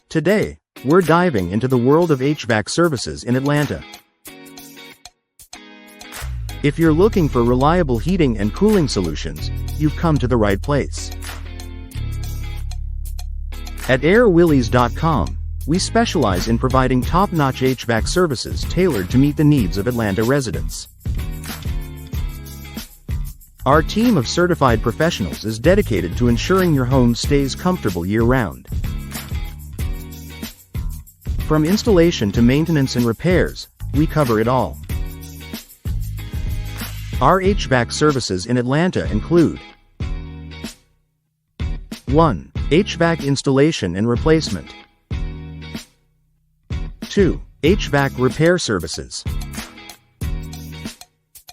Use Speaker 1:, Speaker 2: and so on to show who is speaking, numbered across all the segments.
Speaker 1: Today, we're diving into the world of HVAC services in Atlanta. If you're looking for reliable heating and cooling solutions, you've come to the right place. At airwillies.com, we specialize in providing top-notch HVAC services tailored to meet the needs of Atlanta residents. Our team of certified professionals is dedicated to ensuring your home stays comfortable year-round. From installation to maintenance and repairs, we cover it all. Our HVAC services in Atlanta include 1. HVAC installation and replacement. 2. HVAC repair services.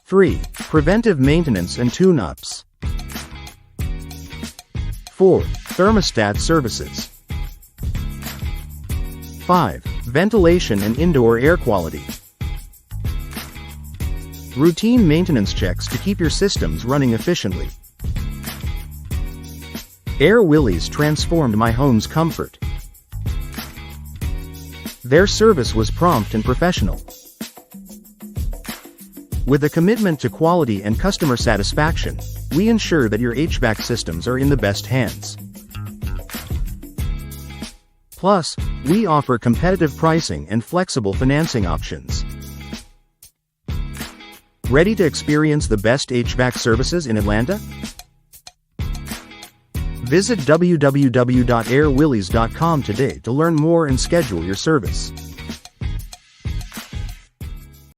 Speaker 1: 3. Preventive maintenance and tune-ups. 4. Thermostat services. 5. Ventilation and indoor air quality. Routine maintenance checks to keep your systems running efficiently. Air Willies transformed my home's comfort. Their service was prompt and professional. With a commitment to quality and customer satisfaction, we ensure that your HVAC systems are in the best hands. Plus, we offer competitive pricing and flexible financing options. Ready to experience the best HVAC services in Atlanta? Visit www.airwillies.com today to learn more and schedule your service.